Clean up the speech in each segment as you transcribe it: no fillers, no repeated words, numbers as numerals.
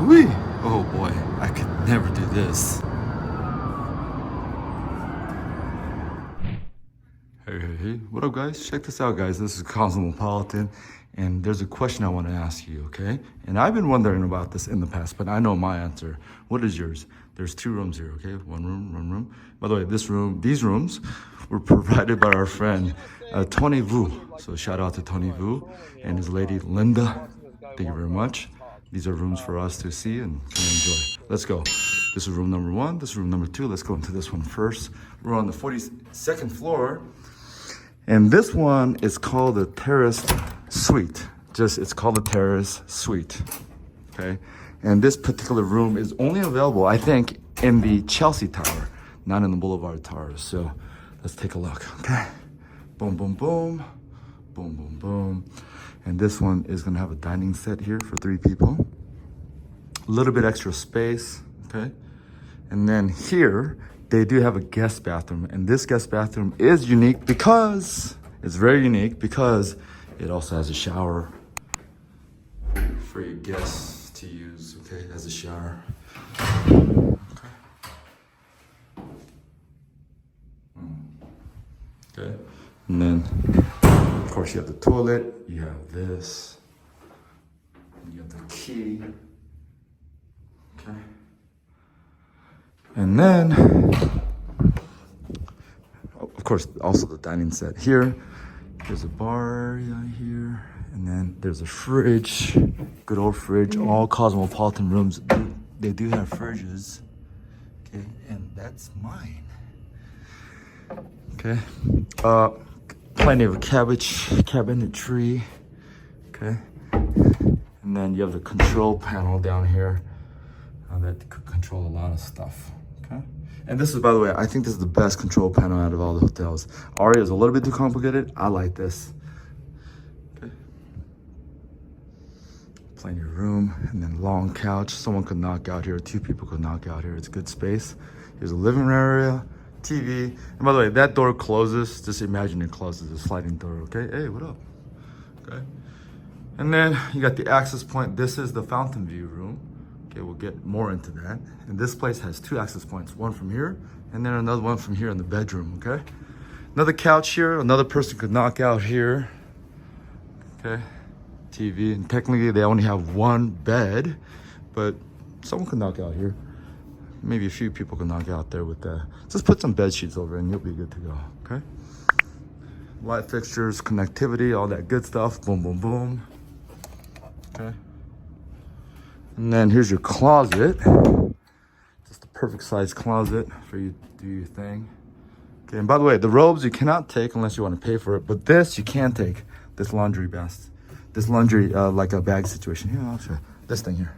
Whee! Oh boy, I could never do this. Hey, what up guys? Check this out guys, this is Cosmopolitan, and there's a question I want to ask you, okay? And I've been wondering about this in the past, but I know my answer. What is yours? There's 2 rooms here, okay? One room. By the way, these rooms were provided by our friend, Tony Vu. So shout out to Tony Vu and his lady, Linda. Thank you very much. These are rooms for us to see and enjoy. Let's go. This is room number 1, this is room number 2. Let's go into this one first. We're on the 42nd floor. And this one is called the Terrace Suite. It's called the Terrace Suite, okay? And this particular room is only available, I think, in the Chelsea Tower, not in the Boulevard Towers. So let's take a look, okay? Boom, boom, boom, boom, boom, boom. And this one is gonna have a dining set here for 3 people. A little bit extra space, okay? And then here, they do have a guest bathroom, and this guest bathroom is unique because it's very unique because it also has a shower for your guests to use, okay? It has a shower. Okay. And then, of course, you have the toilet, you have this, you have the key, okay? And then, of course, also the dining set here. There's a bar area here, and then there's a fridge, good old fridge. All Cosmopolitan rooms, they do have fridges, okay? And that's mine, okay? Plenty of cabinetry, okay? And then you have the control panel down here that could control a lot of stuff. Okay. And this is, by the way, I think this is the best control panel out of all the hotels. Aria is a little bit too complicated. I like this. Okay. Plenty of room, and then long couch. Someone could knock out here. 2 people could knock out here. It's good space. Here's a living room area, TV. And by the way, that door closes. Just imagine it closes, a sliding door. Okay. Hey, what up? Okay. And then you got the access point. This is the Fountain View room. Okay, we'll get more into that. And this place has 2 access points, one from here, and then another one from here in the bedroom, okay? Another couch here, another person could knock out here, okay? TV, and technically they only have 1 bed, but someone could knock out here. Maybe a few people could knock out there with that. Just put some bed sheets over and you'll be good to go, okay? Light fixtures, connectivity, all that good stuff, boom, boom, boom, okay? And then here's your closet. Just the perfect size closet for you to do your thing. Okay, and by the way, the robes you cannot take unless you want to pay for it, but this you can take. This laundry basket. This laundry, like a bag situation. Here, I'll show you. This thing here.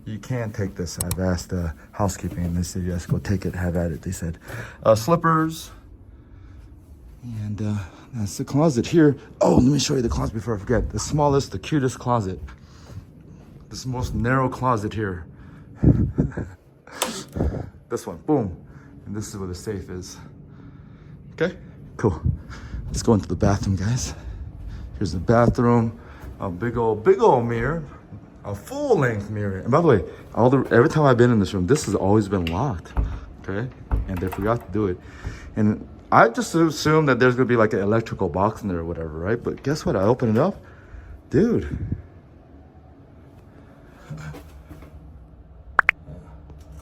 You can take this. I've asked housekeeping and they said, yes, go take it, have at it, they said. Slippers. And that's the closet here. Oh, let me show you the closet before I forget. The smallest, the cutest closet. This most narrow closet here. This one, boom. And this is where the safe is. Okay, cool. Let's go into the bathroom, guys. Here's the bathroom. A big old mirror. A full-length mirror. And by the way, every time I've been in this room, this has always been locked. Okay, and they forgot to do it. And I just assumed that there's gonna be like an electrical box in there or whatever, right? But guess what? I opened it up, dude.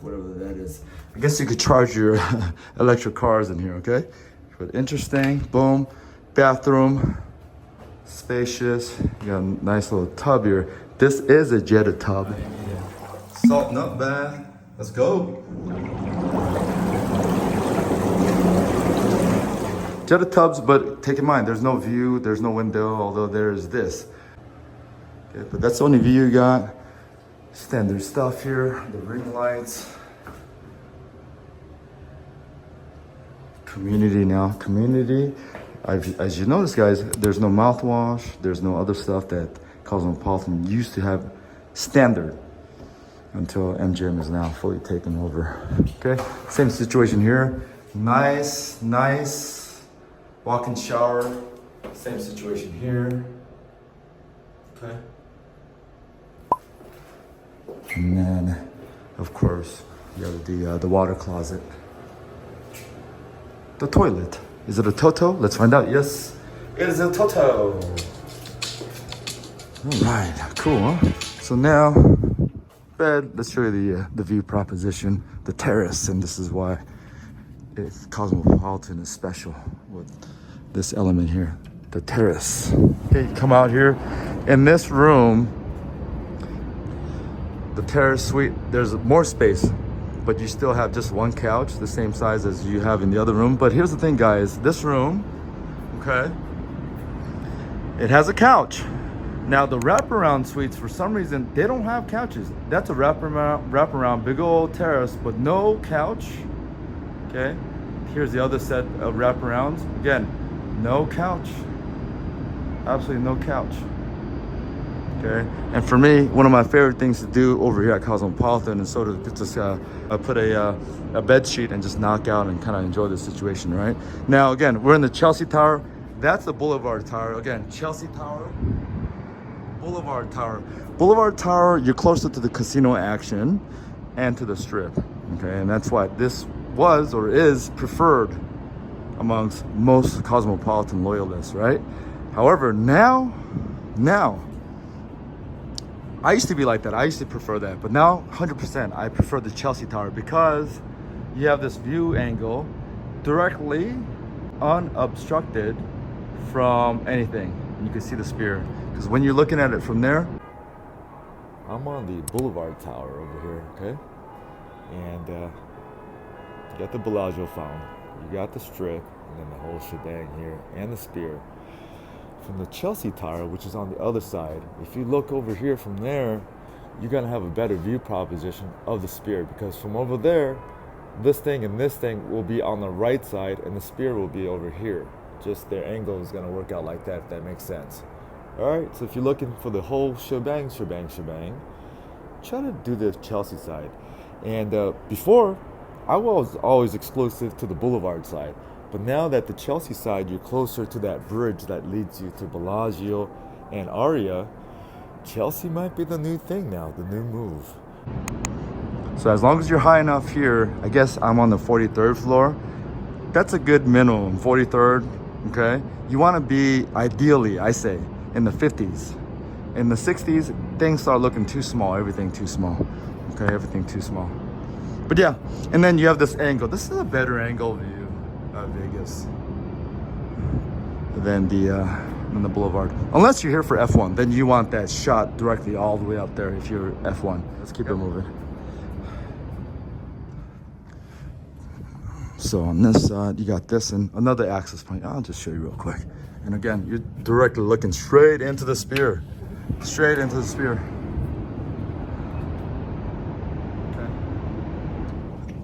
Whatever that is. I guess you could charge your electric cars in here, okay? But interesting, boom. Bathroom, spacious. You got a nice little tub here. This is a jetted tub. Salt nut bath, let's go. Jetted tubs, but take in mind, there's no view, there's no window, although there is this. Okay, but that's the only view you got. Standard stuff here, the ring lights. Community now, community. As you notice, guys, there's no mouthwash, there's no other stuff that Cosmopolitan used to have standard until MGM is now fully taken over. Okay, same situation here. Nice walk-in shower. Same situation here. Okay. And then, of course, you have the water closet. The toilet. Is it a Toto? Let's find out. Yes, it is a Toto. All right, cool, huh? So now, bed, let's show you the view proposition, the terrace, and this is why Cosmopolitan is special with this element here, the terrace. Okay, you come out here. In this room, the Terrace Suite, there's more space, but you still have just one couch, the same size as you have in the other room. But here's the thing, guys, this room, okay, it has a couch. Now the wraparound suites, for some reason, they don't have couches. That's a wraparound, big old terrace, but no couch. Okay, here's the other set of wraparounds. Again, no couch, absolutely no couch. Okay, and for me, one of my favorite things to do over here at Cosmopolitan is sort of just put a bed sheet and just knock out and kind of enjoy the situation, right? Now, again, we're in the Chelsea Tower. That's the Boulevard Tower. Again, Chelsea Tower, Boulevard Tower. Boulevard Tower, you're closer to the casino action and to the Strip, okay? And that's why this was or is preferred amongst most Cosmopolitan loyalists, right? However, now, I used to be like that. I used to prefer that, but now 100% I prefer the Chelsea Tower because you have this view angle directly unobstructed from anything. You can see the Sphere. Because when you're looking at it from there, I'm on the Boulevard Tower over here, okay? And you got the Bellagio Fountain, you got the Strip, and then the whole shebang here, and the Sphere. From the Chelsea Tower, which is on the other side, if you look over here from there, you're gonna have a better view proposition of the Sphere, because from over there, this thing and this thing will be on the right side, and the Sphere will be over here. Just their angle is gonna work out like that, if that makes sense. All right, so if you're looking for the whole shebang, try to do the Chelsea side. And before, I was always exclusive to the Boulevard side. But now that the Chelsea side, you're closer to that bridge that leads you to Bellagio and Aria, Chelsea might be the new thing now, the new move. So as long as you're high enough here, I guess I'm on the 43rd floor. That's a good minimum, 43rd, okay? You wanna be, ideally, I say, in the 50s. In the 60s, things start looking too small, everything too small, okay? Everything too small. But yeah, and then you have this angle. This is a better angle view. Vegas than the Boulevard. Unless you're here for F1, then you want that shot directly all the way up there if you're F1. Let's keep it moving. So on this side, you got this and another access point. I'll just show you real quick. And again, you're directly looking straight into the Sphere. Straight into the Sphere. Okay.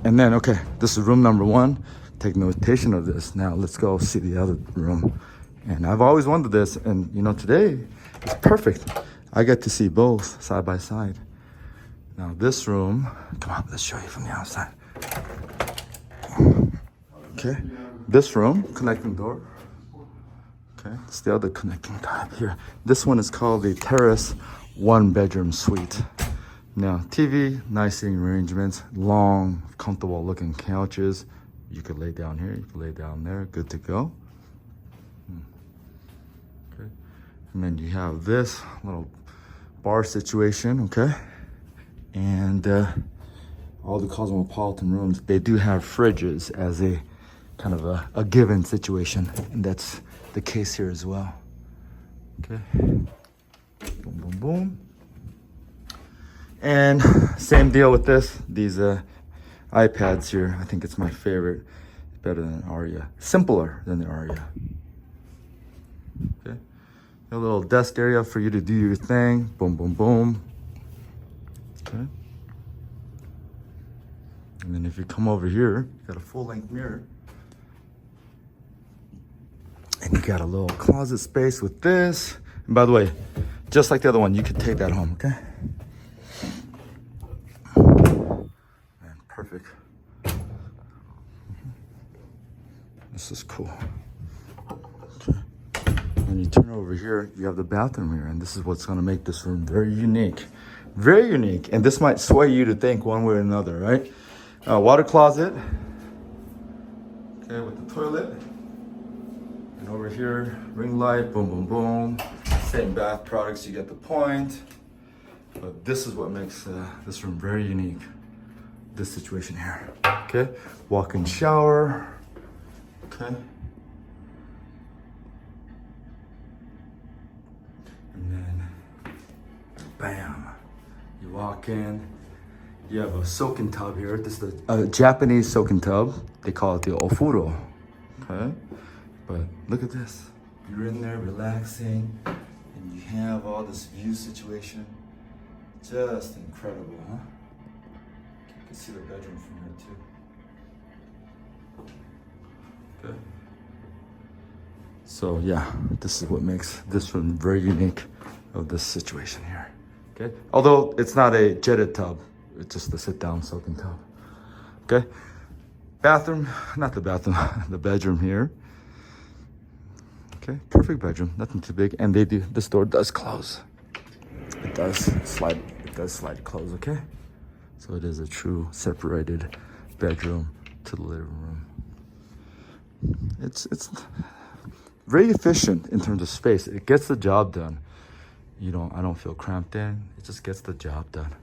And then, okay, this is room number 1. Take notation of this. Now let's go see the other room. And I've always wanted this, and you know, today is perfect. I get to see both side by side. Now this room, come on, let's show you from the outside. Okay, this room, connecting door. Okay, it's the other connecting type here. This one is called the Terrace One Bedroom Suite. Now, TV, nice sitting arrangements, long, comfortable looking couches. You could lay down here, you could lay down there, good to go. Okay. And then you have this little bar situation, okay? And all the Cosmopolitan rooms, they do have fridges as a kind of a given situation. And that's the case here as well. Okay. Boom, boom, boom. And same deal with this, these iPads here. I think it's my favorite. It's better than Aria. Simpler than the Aria. Okay. A little desk area for you to do your thing. Boom, boom, boom. Okay. And then if you come over here, you got a full-length mirror. And you got a little closet space with this. And by the way, just like the other one, you could take that home, okay? Perfect. This is cool. Okay. When you turn over here, you have the bathroom here, and this is what's going to make this room very unique. Very unique, and this might sway you to think one way or another, right? Water closet, okay, with the toilet. And over here, ring light, boom, boom, boom. Same bath products, you get the point. But this is what makes this room very unique. This situation here, okay? Walk-in shower, okay? And then, bam, you walk in. You have a soaking tub here. This is a Japanese soaking tub. They call it the ofuro, okay? But look at this. You're in there relaxing, and you have all this view situation. Just incredible, huh? You can see the bedroom from here too. Okay. So yeah, this is what makes this room very unique of this situation here. Okay. Although it's not a jetted tub, it's just a sit-down soaking tub. Okay. Bathroom, not the bathroom, the bedroom here. Okay, perfect bedroom, nothing too big, and this door does close. It does slide close, okay? So it is a true separated bedroom to the living room. It's very efficient in terms of space. It gets the job done. I don't feel cramped in. It just gets the job done.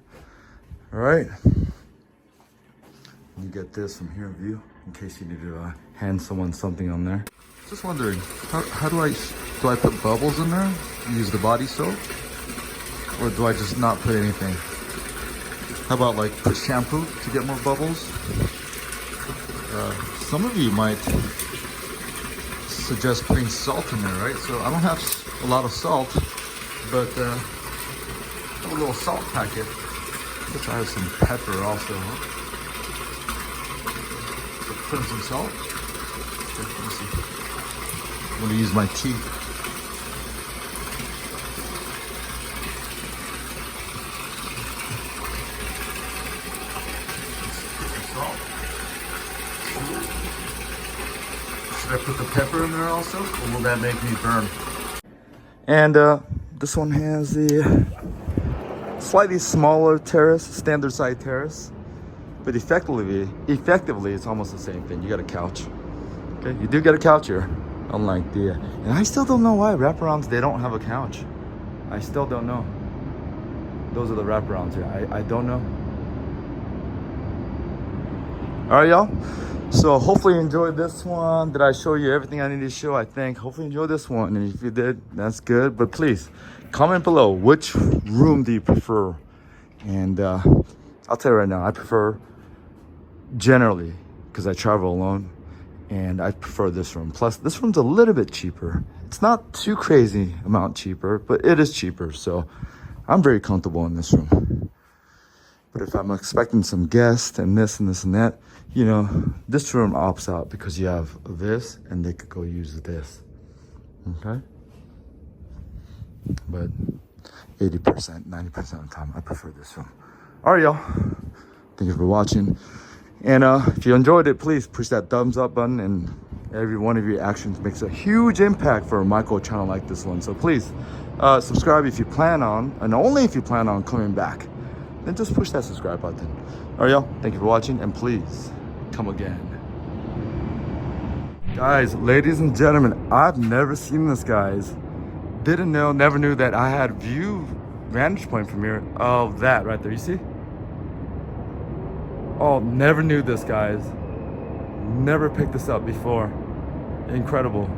All right. You get this from here view in case you need to hand someone something on there. Just wondering, how do I put bubbles in there? Use the body soap? Or do I just not put anything? How about like put shampoo to get more bubbles? Some of you might suggest putting salt in there, right? So I don't have a lot of salt, but I have a little salt packet. I guess I have some pepper also, huh? So put in some salt. Okay, let me see. I'm gonna use my teeth. Should I put the pepper in there also, or will that make me burn? And this one has the slightly smaller terrace, standard size terrace, but effectively it's almost the same thing. You got a couch. Okay, you do get a couch here, unlike the. And I still don't know why wraparounds they don't have a couch. I still don't know. Those are the wraparounds here. I don't know. All right, y'all. So hopefully you enjoyed this one. Did I show you everything I needed to show? I think. Hopefully you enjoyed this one. And if you did, that's good. But please, comment below which room do you prefer? And I'll tell you right now, I prefer generally, because I travel alone, and I prefer this room. Plus, this room's a little bit cheaper. It's not too crazy amount cheaper, but it is cheaper. So I'm very comfortable in this room. But if I'm expecting some guests and this and this and that, this room opts out because you have this and they could go use this. Okay? But 80%, 90% of the time, I prefer this room. All right, y'all. Thank you for watching. And if you enjoyed it, please push that thumbs up button, and every one of your actions makes a huge impact for a micro channel like this one. So please subscribe if you plan on, and only if you plan on coming back. Then just push that subscribe button. All right, y'all. Thank you for watching, and please come again. Guys, ladies and gentlemen, I've never seen this, guys. Didn't know, never knew that I had vantage point from here of that right there. You see? Oh, never knew this, guys. Never picked this up before. Incredible.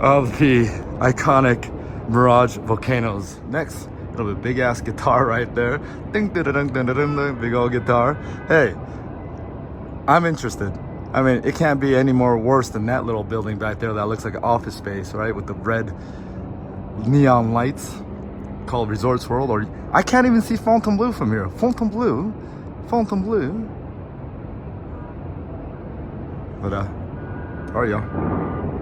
Of the iconic Mirage volcanoes. Next. Little bit big ass guitar right there. Ding ding ding ding ding, big old guitar. Hey, I'm interested. I mean, it can't be any more worse than that little building back there that looks like an office space, right? With the red neon lights called Resorts World. Or I can't even see Fontainebleau from here. Fontainebleau. But all right, y'all.